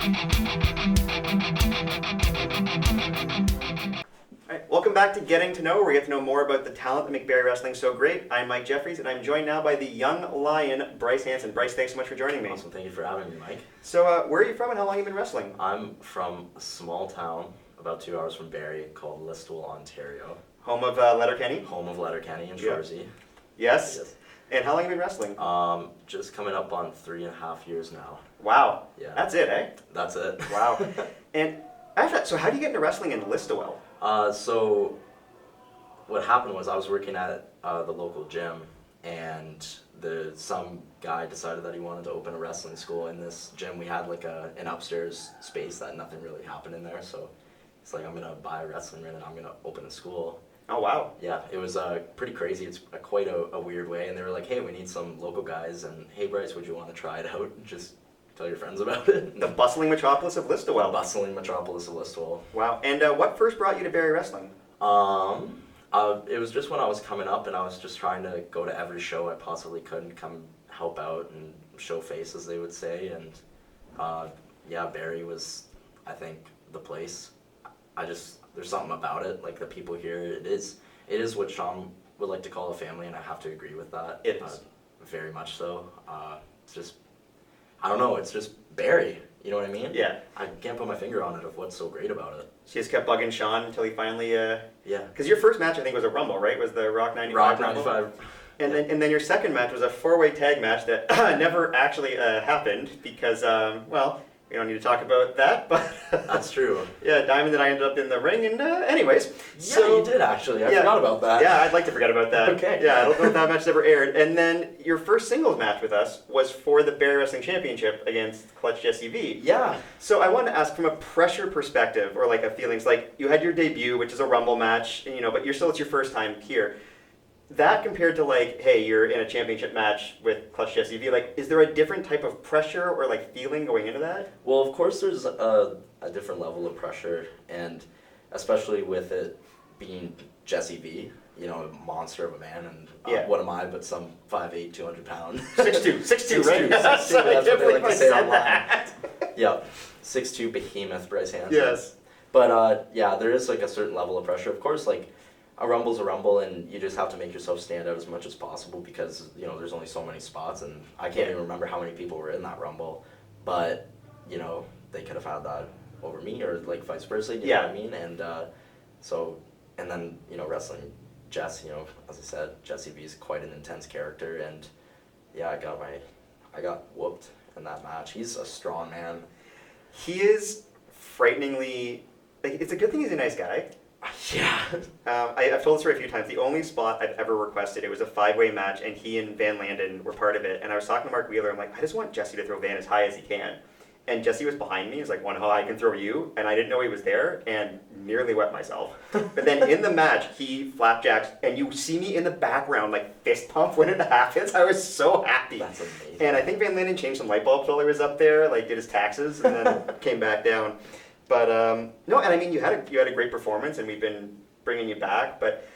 Alright, welcome back to Getting to Know, where we get to know more about the talent that make Barrie Wrestling so great. I'm Mike Jeffries, and I'm joined now by the young lion, Bryce Hansen. Bryce, thanks so much for joining me. Awesome, thank you for having me, Mike. So, where are you from and how long have you been wrestling? I'm from a small town, about 2 hours from Barrie, called Listowel, Ontario. Home of Letterkenny? Home of Letterkenny and Shorzy. Yes. Yes. And how long have you been wrestling? Just coming up on 3.5 years now. Wow. Yeah. That's it, eh? That's it. Wow. And after that, so how do you get into wrestling in Listowel? So what happened was I was working at the local gym, and some guy decided that he wanted to open a wrestling school in this gym. We had like an upstairs space that nothing really happened in there, so it's like, I'm gonna buy a wrestling ring and I'm gonna open a school. Oh, wow. Yeah, it was pretty crazy. It's quite a weird way, and they were like, hey, we need some local guys, and hey, Bryce, would you want to try it out? Just tell your friends about it. The bustling metropolis of Listowel. Bustling metropolis of Listowel. Wow. And what first brought you to Barrie Wrestling? It was just when I was coming up, and I was just trying to go to every show I possibly could and come help out and show face, as they would say. And yeah, Barrie was, I think, the place. There's something about it, like the people here. It is what Sean would like to call a family, and I have to agree with that. It is. Very much so. It's just, I don't know, it's just Barrie, you know what I mean? Yeah. I can't put my finger on it of what's so great about it. She just kept bugging Sean until he finally, Yeah. Because your first match, I think, was a Rumble, right? Was the Rock 95 Rock Rumble? 95. And then your second match was a four-way tag match that never actually happened because, well, we don't need to talk about that, but... That's true. Yeah, Diamond and I ended up in the ring, and anyways. Yeah, you did actually. I forgot about that. Yeah, I'd like to forget about that. Okay. Yeah, I don't know if that match ever aired. And then your first singles match with us was for the Barrie Wrestling Championship against Clutch Jesse V. Yeah. So I wanted to ask, from a pressure perspective, or like a feelings, like you had your debut, which is a Rumble match, and, but it's your first time here. That compared to like, hey, you're in a championship match with Clutch Jesse V, like, is there a different type of pressure or like feeling going into that? Well, of course there's a different level of pressure, and especially with it being Jesse V, a monster of a man, and what am I but some 5'8", 200 pound. 6'2", 6'2", right? 6'2", that's what they like to say online. That. Yeah, 6'2" behemoth Bryce Hansen. Yes. But yeah, there is like a certain level of pressure. Of course, like, a Rumble's a Rumble, and you just have to make yourself stand out as much as possible because, there's only so many spots, and I can't even remember how many people were in that Rumble, but, they could have had that over me, or, like, vice versa, you know what I mean? And and then, wrestling Jess, as I said, Jesse V is quite an intense character, and, yeah, I got whooped in that match. He's a strong man. He is frighteningly, like, it's a good thing he's a nice guy. Yeah. I've told the story a few times. The only spot I've ever requested, it was a 5-way match, and he and Van Landen were part of it. And I was talking to Mark Wheeler. I'm like, I just want Jesse to throw Van as high as he can. And Jesse was behind me. He was like, one, how high I can throw you? And I didn't know he was there, and nearly wet myself. But then in the match, he flapjacks, and you see me in the background, like, fist pump when it happens. I was so happy. That's amazing. And I think Van Landen changed some light bulbs while he was up there, like, did his taxes, and then came back down. But no, and I mean, you had a great performance, and we've been bringing you back. But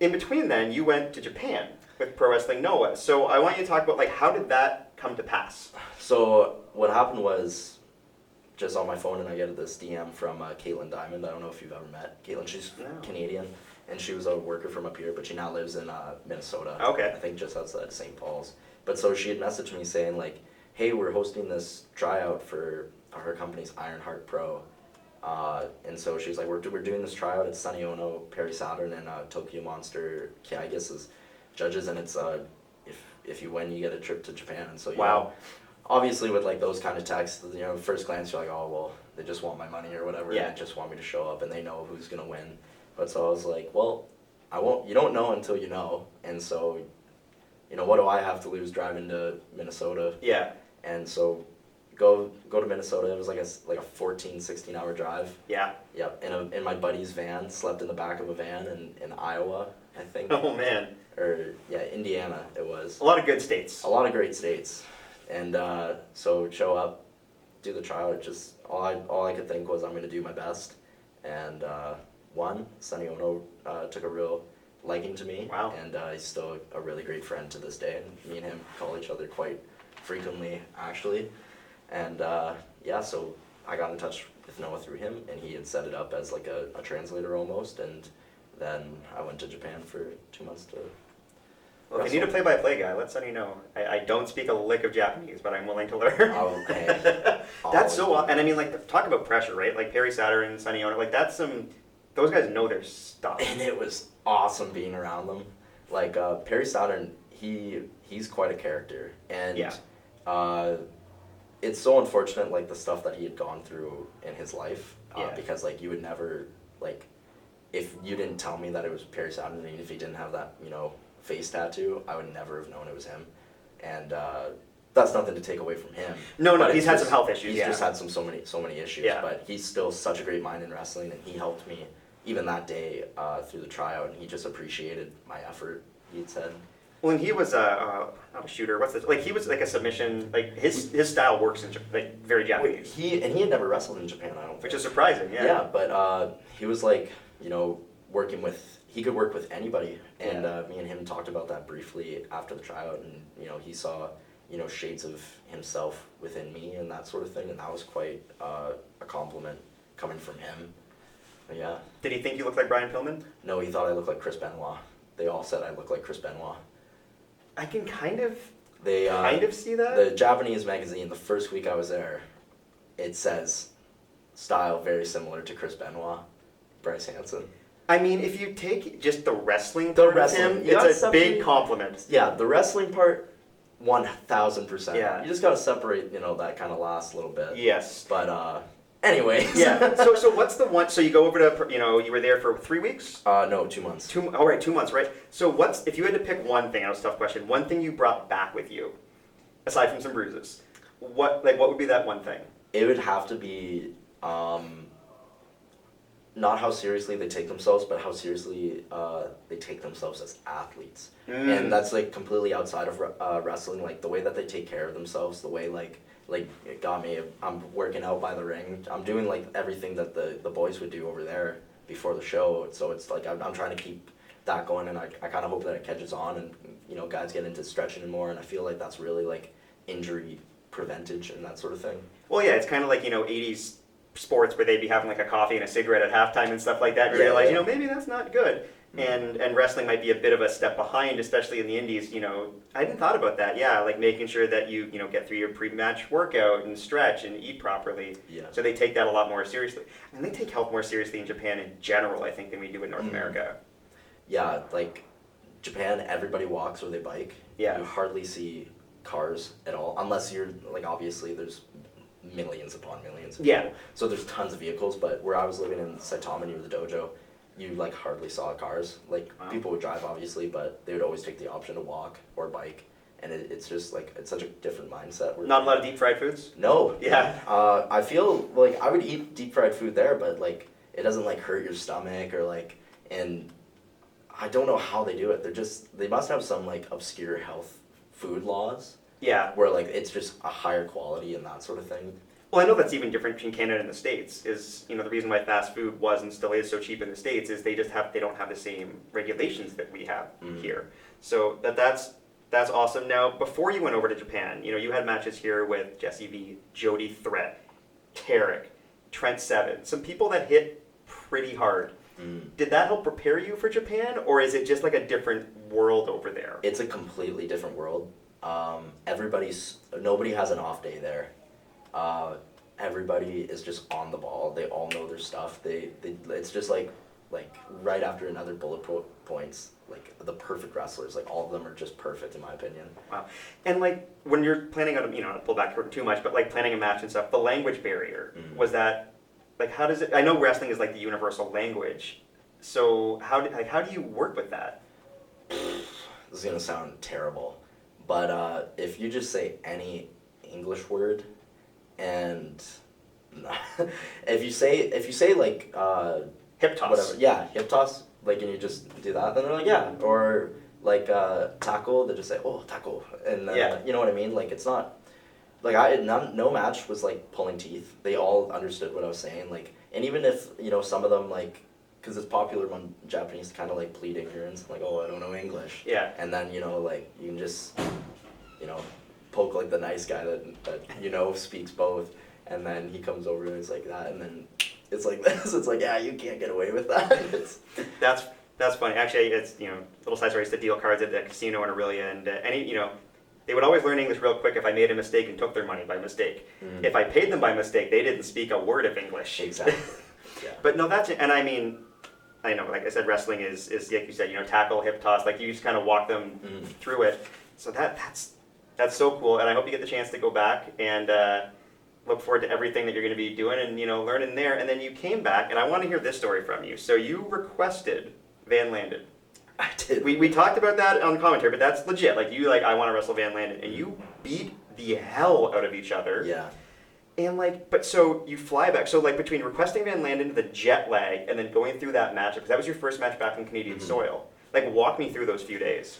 in between, then you went to Japan with Pro Wrestling Noah. So I want you to talk about, like, how did that come to pass? So what happened was, just on my phone, and I get this DM from Caitlin Diamond. I don't know if you've ever met Caitlin. She's Canadian, and she was a worker from up here, but she now lives in Minnesota. Okay. I think just outside St. Paul's. But so she had messaged me saying, like, hey, we're hosting this tryout for her company's Ironheart Pro, and so she's like, we're doing this tryout at Sonny Ono, Perry Saturn, and Tokyo Monster, I guess, is judges, and it's if you win, you get a trip to Japan. And so obviously with like those kind of texts, first glance you're like, oh well, they just want my money or whatever, and they just want me to show up, and they know who's gonna win. But so I was like, well, you don't know until you know, and so what do I have to lose driving to Minnesota? Yeah. And so go to Minnesota. It was like a 14, 16 hour drive. Yeah. Yep. In my buddy's van, slept in the back of a van in Iowa, I think. Oh man. Or yeah, Indiana it was. A lot of good states. A lot of great states. And so show up, do the trial. Just all I could think was I'm gonna do my best. And Sonny Ono took a real liking to me. Wow. And he's still a really great friend to this day. And me and him call each other quite frequently, actually. And yeah, so I got in touch with Noah through him, and he had set it up as like a translator almost, and then I went to Japan for 2 months to Well, if you need a play-by-play guy, let Sonny know. I don't speak a lick of Japanese, but I'm willing to learn. Oh, hey. That's so awesome. And I mean, like, talk about pressure, right? Like, Perry Saturn, Sonny Ono, like, that's some... Those guys know their stuff. And it was awesome being around them. Like, Perry Saturn, he's quite a character. And Yeah. It's so unfortunate, like, the stuff that he had gone through in his life. Yeah. Because, like, you would never, like, if you didn't tell me that it was Perry Saturn, and if he didn't have that, you know, face tattoo, I would never have known it was him. And that's nothing to take away from him. No, but he's had some health issues, He's just had so many issues. Yeah. But he's still such a great mind in wrestling, and he helped me even that day through the tryout, and he just appreciated my effort, he'd said. Well, and he was not a shooter. What's this? Like, he was like a submission. Like, his style works in like very Japanese. He had never wrestled in Japan, I don't think. Which is surprising, yeah. Yeah, but he was like, you know, he could work with anybody, and me and him talked about that briefly after the tryout, and you know, he saw, you know, shades of himself within me and that sort of thing, and that was quite a compliment coming from him. But yeah. Did he think you looked like Brian Pillman? No, he thought I looked like Chris Benoit. They all said I looked like Chris Benoit. I can kind of see that. The Japanese magazine, the first week I was there, it says, style very similar to Chris Benoit, Bryce Hansen. I mean, if you take just the wrestling part of him, it's a big compliment. Yeah, the wrestling part, 1,000%. Yeah. You just gotta separate, you know, that kind of last little bit. Yes. But, anyways. Yeah. So what's the one? So you go over to, you know, you were there for 3 weeks. No, 2 months. 2 months, right? So if you had to pick one thing? That was a tough question. One thing you brought back with you, aside from some bruises, what would be that one thing? It would have to be, not how seriously they take themselves, but how seriously they take themselves as athletes. And that's like completely outside of wrestling, like the way that they take care of themselves, the way like it got me, I'm working out by the ring, I'm doing like everything that the boys would do over there before the show, so it's like I'm trying to keep that going, and I kind of hope that it catches on, and you know, guys get into stretching more, and I feel like that's really like injury preventage and that sort of thing. Well, yeah, it's kind of like, you know, 80s sports where they'd be having like a coffee and a cigarette at halftime and stuff like that, and you realize, you know, maybe that's not good. And wrestling might be a bit of a step behind, especially in the indies. You know, I hadn't thought about that. Yeah, like making sure that you know, get through your pre-match workout and stretch and eat properly. Yeah. So they take that a lot more seriously. And they take health more seriously in Japan in general, I think, than we do in North America. Yeah, like Japan, everybody walks or they bike. Yeah. You hardly see cars at all, unless you're like, obviously there's millions upon millions of people. So there's tons of vehicles, but where I was living in Saitama near the dojo, you like hardly saw cars. Like people would drive obviously, but they would always take the option to walk or bike, and it's just like, it's such a different mindset. Not a lot of deep fried foods? No. Yeah. I feel like I would eat deep fried food there, but like it doesn't like hurt your stomach or like, and I don't know how they do it. They must have some like obscure health food laws. Yeah. Where like it's just a higher quality and that sort of thing. Well, I know that's even different between Canada and the States. Is, you know, the reason why fast food was and still is so cheap in the States is they don't have the same regulations that we have here. So that's awesome. Now, before you went over to Japan, you know, you had matches here with Jesse V, Jody Threat, Tarek, Trent Seven, some people that hit pretty hard. Did that help prepare you for Japan, or is it just like a different world over there? It's a completely different world. Nobody has an off day there. Everybody is just on the ball. They all know their stuff. It's just like right after another bullet points, like the perfect wrestlers. Like all of them are just perfect in my opinion. Wow. And like when you're planning on, you know, not pull back too much, but like planning a match and stuff, the language barrier, was that, like, how does it, I know wrestling is like the universal language, so how do you work with that? This is gonna sound terrible, but if you just say any English word, and if you say like Hip toss. whatever, yeah, hip toss, like, and you just do that, then they're like, yeah, or like taco, they just say, oh, taco, and then, you know what I mean? Like, it's not like no match was like pulling teeth. They all understood what I was saying, like, and even if, you know, some of them, like, because it's popular among Japanese to kind of like plead ignorance, like, oh, I don't know English. Yeah. And then, you know, like, you can just, you know, poke like the nice guy that you know speaks both, And then he comes over and he's like that, and then it's like this. It's like, yeah, you can't get away with that. That's funny. Actually, it's, little side story. I used to deal cards at the casino in Aurelia, and they would always learn English real quick if I made a mistake and took their money by mistake. Mm. If I paid them by mistake, they didn't speak a word of English. Exactly. Yeah. But no, and I mean, I know, like I said, wrestling is like you said, tackle, hip toss, like you just kind of walk them through it. So that's so cool, and I hope you get the chance to go back and look forward to everything that you're going to be doing and learning there. And then you came back, and I want to hear this story from you. So you requested Van Landen. I did. We talked about that on the commentary, but that's legit. Like I want to wrestle Van Landen, and you beat the hell out of each other. Yeah. And but so you fly back. So between requesting Van Landen, the jet lag, and then going through that match, because that was your first match back on Canadian soil. Walk me through those few days.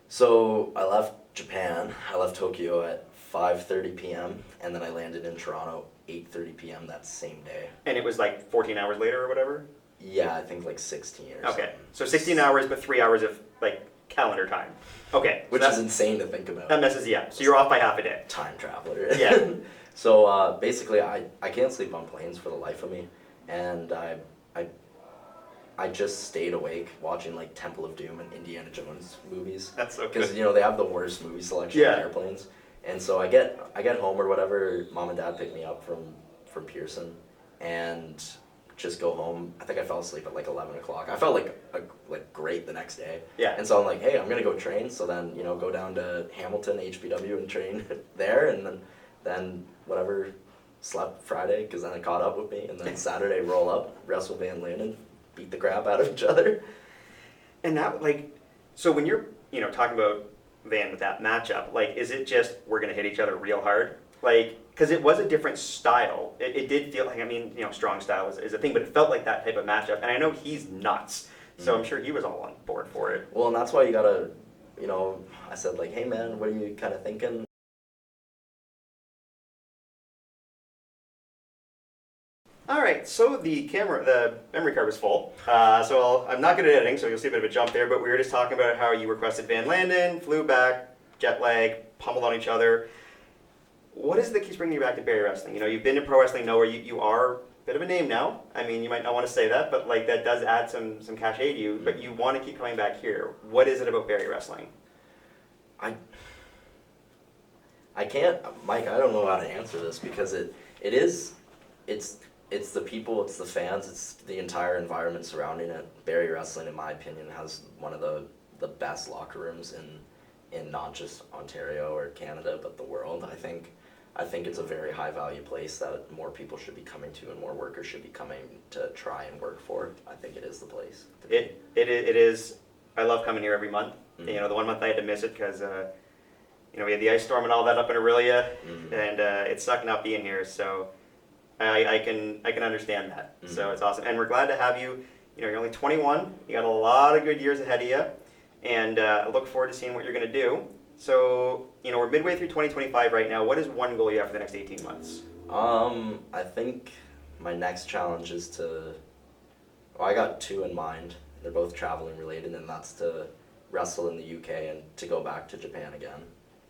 So I left Japan. I left Tokyo at 5:30 p.m. and then I landed in Toronto 8:30 p.m. that same day. And it was 14 hours later or whatever? Yeah, I think 16 or something. Okay, so 16 hours, but 3 hours of calendar time. Okay. Which is insane to think about. That messes you up. So you're off by half a day. Time traveler. Yeah. So basically I can't sleep on planes for the life of me, and I just stayed awake watching Temple of Doom and Indiana Jones movies. That's so good. Because they have the worst movie selection on airplanes. And so I get home or whatever, mom and dad pick me up from Pearson, and just go home. I think I fell asleep at 11 o'clock. I felt great the next day. Yeah. And so I'm like, hey, I'm gonna go train. So then go down to Hamilton HBW and train there, and then whatever, slept Friday because then it caught up with me, and then Saturday roll up, wrestle Van Landen, beat the crap out of each other. And now so when you're talking about Van with that matchup, is it just we're gonna hit each other real hard? Because it was a different style. It did feel strong style is a thing, but it felt like that type of matchup. And I know he's nuts, so I'm sure he was all on board for it. Well, and that's why you gotta, I said hey man, what are you kind of thinking? All right, so the memory card was full. So I'm not good at editing, so you'll see a bit of a jump there. But we were just talking about how you requested Van Landen, flew back, jet lag, pummeled on each other. What is it that keeps bringing you back to Barrie wrestling? You've been to pro wrestling nowhere. You are a bit of a name now. I mean, you might not want to say that, but that does add some cachet to you. But you want to keep coming back here. What is it about Barrie wrestling? I can't, Mike. I don't know how to answer this because it's the people, it's the fans, it's the entire environment surrounding it. Barrie wrestling, in my opinion, has one of the best locker rooms in not just Ontario or Canada, but the world. I think it's a very high value place that more people should be coming to and more workers should be coming to try and work for. I think it is the place. It is. I love coming here every month. Mm-hmm. The one month I had to miss it because we had the ice storm and all that up in Aurelia, and it sucked not being here. So I can understand that. Mm-hmm. So it's awesome, and we're glad to have you. You're only 21. You got a lot of good years ahead of you, and I look forward to seeing what you're going to do. So we're midway through 2025 right now. What is one goal you have for the next 18 months? I think my next challenge is to. Well, I got two in mind. They're both traveling related, and that's to wrestle in the UK and to go back to Japan again.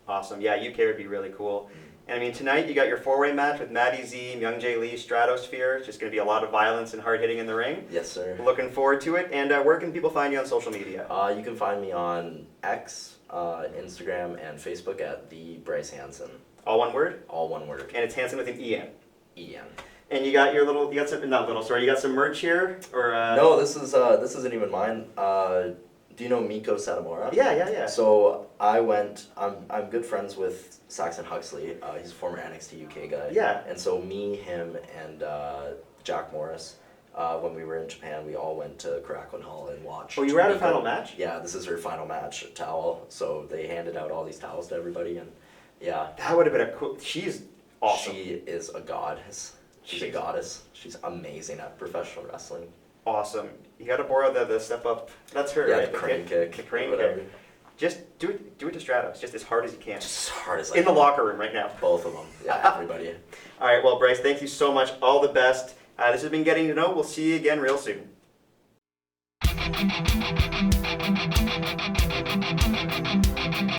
Awesome. Yeah, UK would be really cool. And I mean, tonight you got your four-way match with Matty Z, Myung Jae Lee, Stratosphere. It's just going to be a lot of violence and hard hitting in the ring. Yes, sir. Looking forward to it. And where can people find you on social media? You can find me on X, Instagram, and Facebook at the Bryce Hansen. All one word? All one word. And it's Hansen with an E-N. E-N. And you got you got some merch here? Or No, this isn't even mine. Do you know Miko Satomura? Yeah. So I'm good friends with Saxon Huxley. He's a former NXT UK guy. Yeah. And so me, him, and Jack Morris, when we were in Japan, we all went to Caraquan Hall and watched. Oh, you were at her Miko. final match? Yeah, this is her final match towel. So they handed out all these towels to everybody, and yeah. That would have been a cool. She's awesome. She is a goddess. She's a goddess. She's amazing at professional wrestling. Awesome. You got to borrow the step up. That's her, Yeah, right? the crane kick. The crane whatever. kick. Just do it to Stratos, just as hard as you can. Just as hard as in the locker room right now. Both of them. Yeah, everybody. All right, well, Bryce, thank you so much. All the best. This has been Getting to Know. We'll see you again real soon.